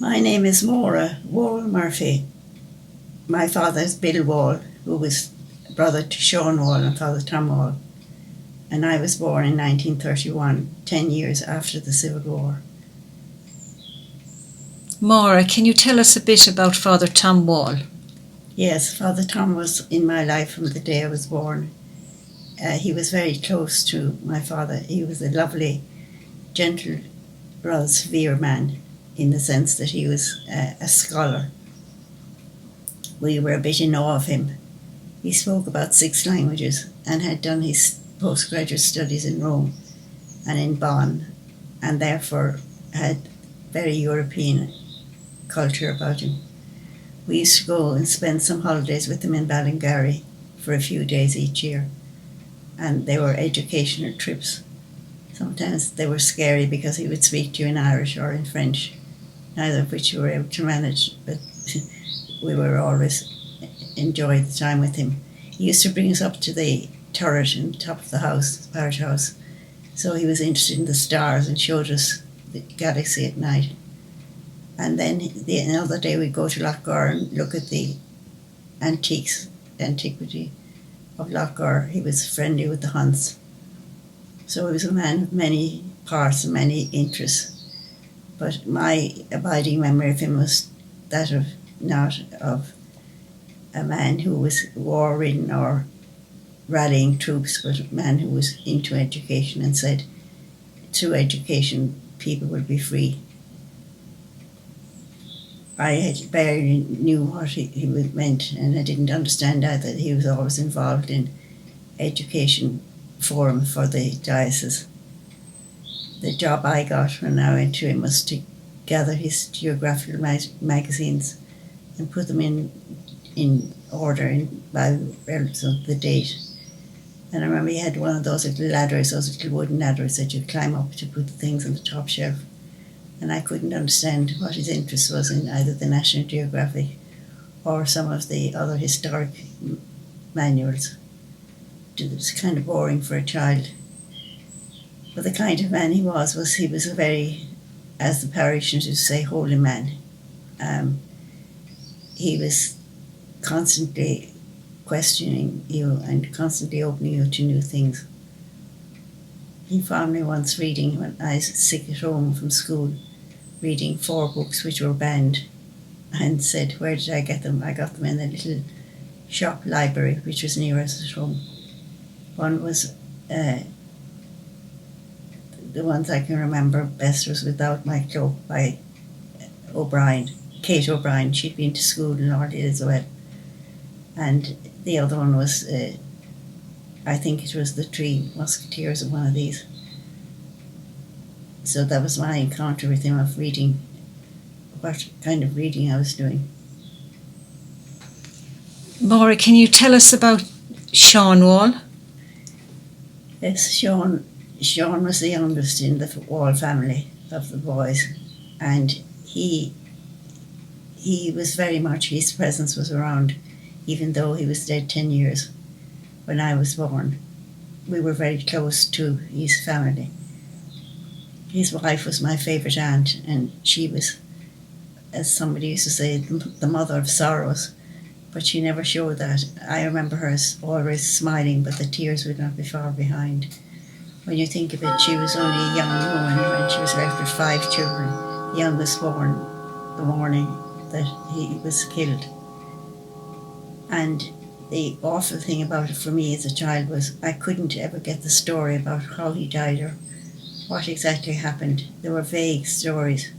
My name is Maura Wall Murphy. My father is Bill Wall, who was brother to Sean Wall and Father Tom Wall. And I was born in 1931, 10 years after the Civil War. Maura, can you tell us a bit about Father Tom Wall? Yes, Father Tom was in my life from the day I was born. He was very close to my father. He was a lovely, gentle, rather severe man, in the sense that he was a scholar. We were a bit in awe of him. He spoke about 6 languages and had done his postgraduate studies in Rome and in Bonn, and therefore had very European culture about him. We used to go and spend some holidays with him in Ballingarry for a few days each year, and they were educational trips. Sometimes they were scary because he would speak to you in Irish or in French, neither of which we were able to manage, but we were always enjoyed the time with him. He used to bring us up to the turret in the top of the house, the parish house, so he was interested in the stars and showed us the galaxy at night. And then another day we'd go to Loughgar and look at the antiquity of Loughgar. He was friendly with the Hunts. So he was a man of many parts and many interests. But my abiding memory of him was that of not of a man who was war-ridden or rallying troops, but a man who was into education and said, through education, people will be free. I barely knew what he meant, and I didn't understand either. He was always involved in education forum for the diocese. The job I got when I went to him was to gather his geographical magazines and put them in order by relatives of the date. And I remember he had one of those little ladders, those little wooden ladders that you climb up to put the things on the top shelf. And I couldn't understand what his interest was in either the National Geographic or some of the other historic manuals. It was kind of boring for a child. But the kind of man he was he was a very, as the parishioners would say, holy man. He was constantly questioning you and constantly opening you to new things. He found me once reading, when I was sick at home from school, reading 4 books which were banned, and said, where did I get them? I got them in a little shop library which was near us at home. One was, the ones I can remember best was Without My Cloak by Kate O'Brien. She'd been to school in Orly as well. And the other one was, I think it was The 3 Musketeers of one of these. So that was my encounter with him, of reading, what kind of reading I was doing. Maura, can you tell us about Sean Wall? Yes, Sean was the youngest in the Wall family of the boys, and he was very much, his presence was around, even though he was dead 10 years when I was born. We were very close to his family. His wife was my favourite aunt, and she was, as somebody used to say, the mother of sorrows, but she never showed that. I remember her always smiling, but the tears would not be far behind. When you think of it, she was only a young woman when she was left with 5 children, the youngest born the morning that he was killed. And the awful thing about it for me as a child was I couldn't ever get the story about how he died or what exactly happened. There were vague stories.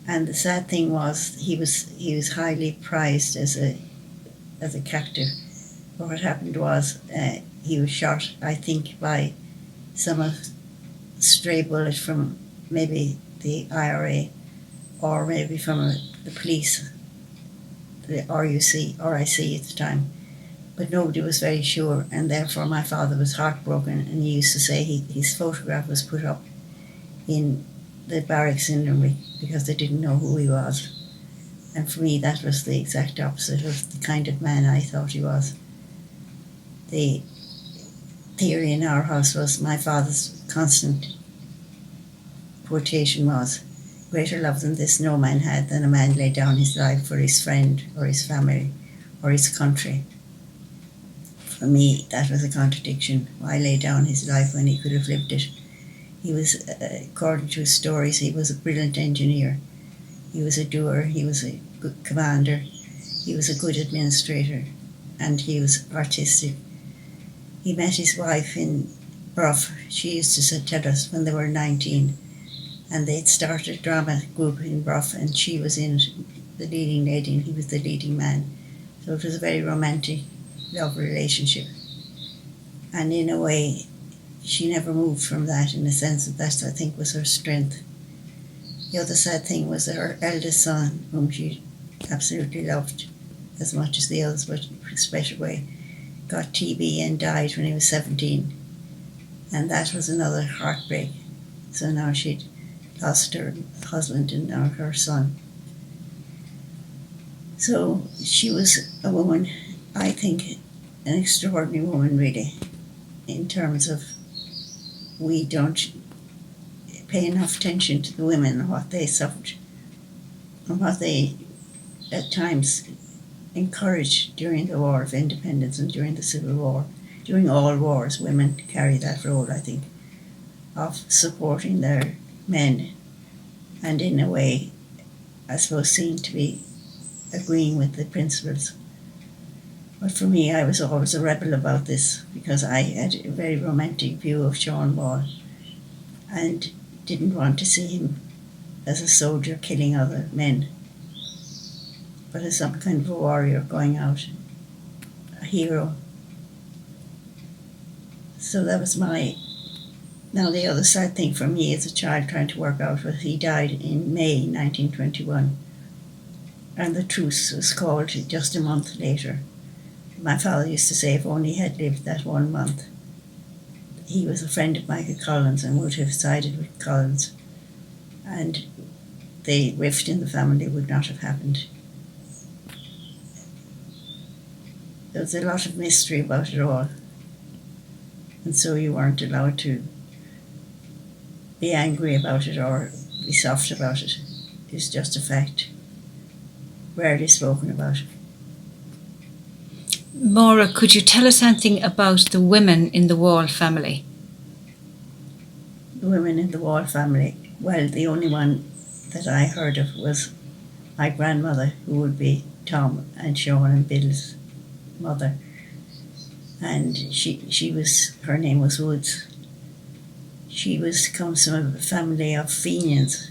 And the sad thing was he was highly prized as a captive. But what happened was he was shot, I think, by some stray bullet from maybe the IRA or maybe from the police, the RIC at the time. But nobody was very sure, and therefore my father was heartbroken, and he used to say his photograph was put up in the barracks in Limerick because they didn't know who he was. And for me that was the exact opposite of the kind of man I thought he was. The theory in our house was, my father's constant quotation was, greater love than this no man had, than a man laid down his life for his friend or his family or his country. For me, that was a contradiction. Why lay down his life when he could have lived it? He was, according to his stories, he was a brilliant engineer. He was a doer, he was a good commander, he was a good administrator, and he was artistic. He met his wife in Bruff. She used to tell us when they were 19, and they'd started a drama group in Bruff, and she was in it, the leading lady, and he was the leading man. So it was a very romantic love relationship. And in a way, she never moved from that, in the sense that that, I think, was her strength. The other sad thing was that her eldest son, whom she absolutely loved as much as the others, but in a special way, got TB and died when he was 17. And that was another heartbreak. So now she'd lost her husband and now her son. So she was a woman, I think, an extraordinary woman, really, in terms of we don't pay enough attention to the women and what they suffered and what they at times encouraged during the War of Independence and during the Civil War. During all wars, women carry that role, I think, of supporting their men and in a way, I suppose, seen to be agreeing with the principles. But for me, I was always a rebel about this because I had a very romantic view of Maura Wall and didn't want to see him as a soldier killing other men, but as some kind of a warrior going out, a hero. So that was my... Now the other sad thing for me as a child trying to work out was he died in May 1921, and the truce was called just a month later. My father used to say if only he had lived that 1 month. He was a friend of Michael Collins and would have sided with Collins, and the rift in the family would not have happened. There was a lot of mystery about it all, and so you weren't allowed to be angry about it or be soft about it. It's just a fact, rarely spoken about. Maura, could you tell us anything about the women in the Wall family? The women in the Wall family, well, the only one that I heard of was my grandmother, who would be Tom and Sean and Bill's mother. And her name was Woods. She comes from a family of Fenians,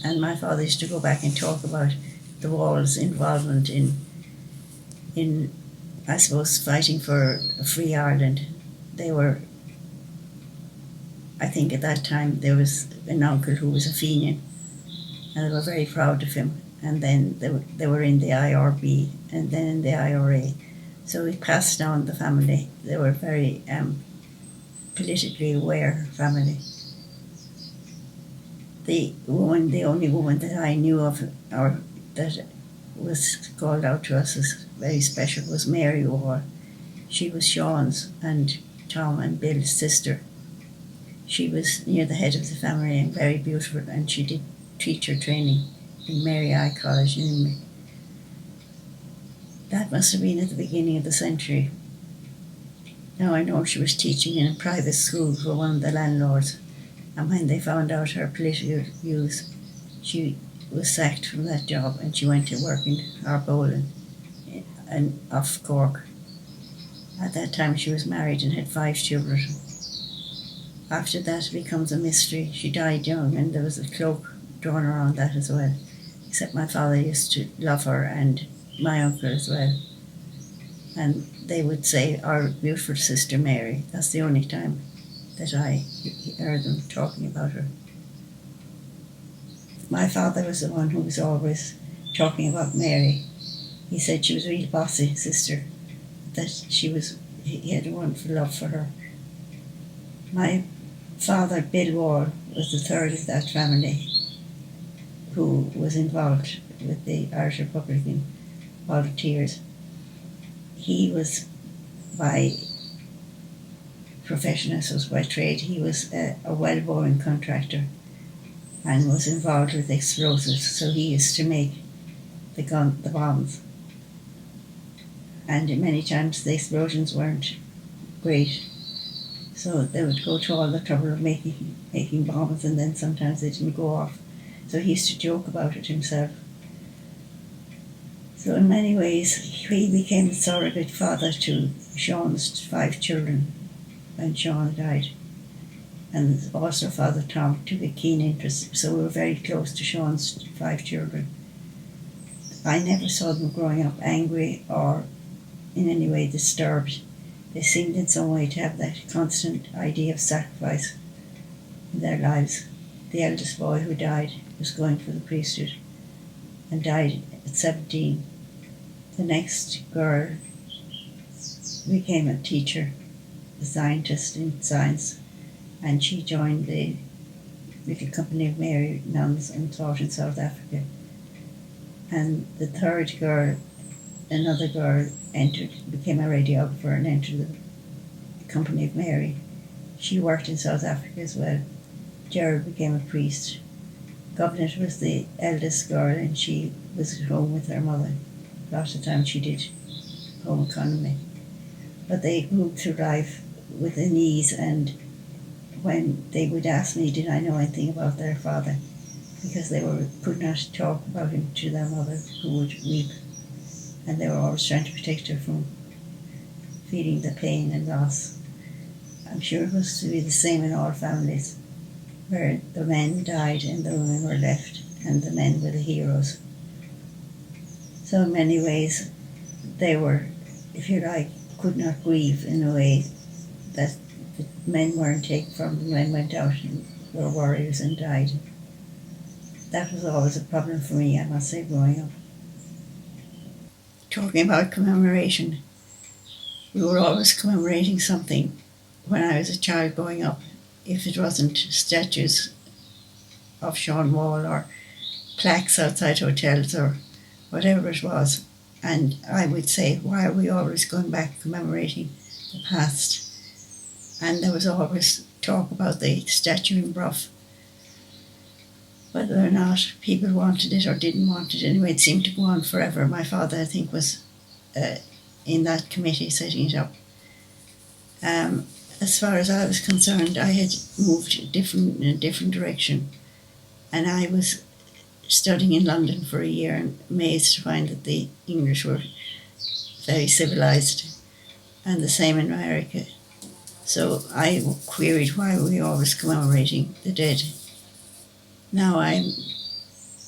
and my father used to go back and talk about the Wall's involvement in I suppose, fighting for a free Ireland. They were, I think at that time, there was an uncle who was a Fenian, and they were very proud of him. And then they were in the IRB and then in the IRA. So it passed on the family. They were very politically aware family. The only woman that I knew of, or that was called out to us as very special, was Maura Wall. She was Sean's and Tom and Bill's sister. She was near the head of the family and very beautiful, and she did teacher training in Mary I College in Limerick. That must have been at the beginning of the century. Now I know she was teaching in a private school for one of the landlords, and when they found out her political views, she was sacked from that job and she went to work in Arbolan and off Cork. At that time she was married and had 5 children. After that it becomes a mystery. She died young and there was a cloak drawn around that as well. Except my father used to love her and my uncle as well. And they would say, our beautiful sister Mary. That's the only time that I heard them talking about her. My father was the one who was always talking about Mary. He said she was a real bossy sister, that he had a wonderful love for her. My father, Bill Wall, was the third of that family who was involved with the Irish Republican volunteers. He was by profession, as was by trade, he was a well-born contractor. and was involved with explosives, so he used to make the bombs. And many times the explosions weren't great, so they would go to all the trouble of making bombs, and then sometimes they didn't go off. So he used to joke about it himself. So in many ways, he became a surrogate father to Sean's 5 children when Sean died. And also Father Tom took a keen interest, so we were very close to Sean's 5 children. I never saw them growing up angry or in any way disturbed. They seemed in some way to have that constant idea of sacrifice in their lives. The eldest boy who died was going for the priesthood and died at 17. The next girl became a teacher, a scientist in science, and she joined the little Company of Mary nuns and taught in South Africa. And the third girl, another girl, became a radiographer and entered the Company of Mary. She worked in South Africa as well. Gerald became a priest. Governorate was the eldest girl, and she was at home with her mother. A lot of the time she did home economy. But they grew through life with an ease, and when they would ask me did I know anything about their father, because they could not talk about him to their mother, who would weep, and they were always trying to protect her from feeling the pain and loss. I'm sure it was to be the same in all families, where the men died and the women were left, and the men were the heroes. So in many ways they were, if you like, could not grieve in a way that the men weren't taken from them. Men went out and were warriors and died. That was always a problem for me, I must say, growing up. Talking about commemoration, we were always commemorating something when I was a child growing up. If it wasn't statues of Sean Wall or plaques outside hotels or whatever it was, and I would say, why are we always going back commemorating the past? And there was always talk about the statue in Bruff. Whether or not people wanted it or didn't want it, anyway, it seemed to go on forever. My father, I think, was in that committee setting it up. As far as I was concerned, I had moved in a different direction, and I was studying in London for a year and amazed to find that the English were very civilised, and the same in America. So I queried why were we always commemorating the dead. Now I'm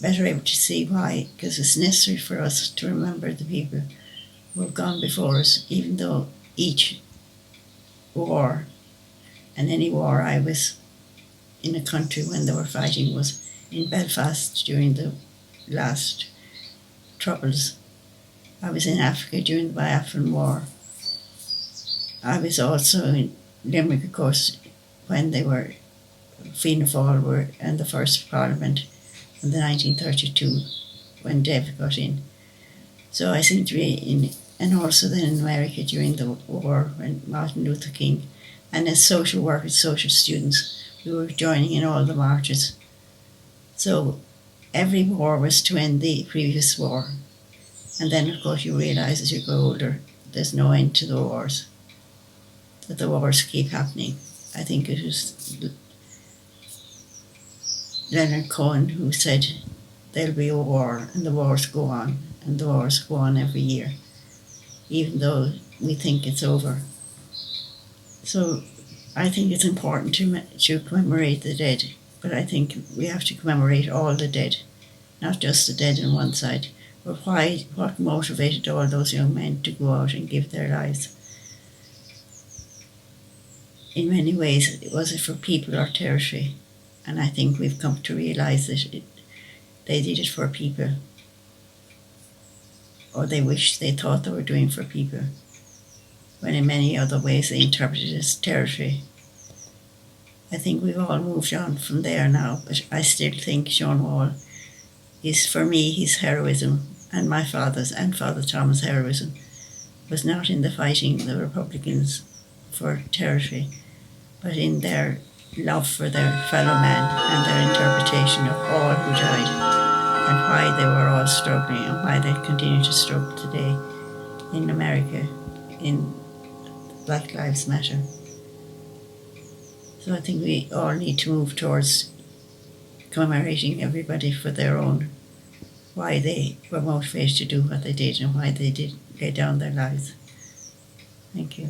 better able to see why, because it's necessary for us to remember the people who have gone before us, even though each war, and any war I was in a country when they were fighting was in Belfast during the last Troubles. I was in Africa during the Biafran War. I was also in Limerick, of course, when they were Fianna Fáil were in the first Parliament in the 1932 when Dev got in. So I seem to be in, and also then in America during the war when Martin Luther King, and as social workers, social students, we were joining in all the marches. So every war was to end the previous war. And then, of course, you realise as you grow older, there's no end to the wars, that the wars keep happening. I think it was Leonard Cohen who said, there'll be a war, and the wars go on, and the wars go on every year, even though we think it's over. So I think it's important to commemorate the dead, but I think we have to commemorate all the dead, not just the dead on one side. But what motivated all those young men to go out and give their lives? In many ways, was it for people or territory? And I think we've come to realise that they did it for people, or they thought they were doing for people, when in many other ways they interpreted it as territory. I think we've all moved on from there now, but I still think Sean Wall is, for me, his heroism, and my father's and Father Tom's heroism was not in the fighting the Republicans for territory, but in their love for their fellow man and their interpretation of all who died and why they were all struggling and why they continue to struggle today in America in Black Lives Matter. So I think we all need to move towards commemorating everybody for their own, why they were motivated to do what they did and why they did lay down their lives. Thank you.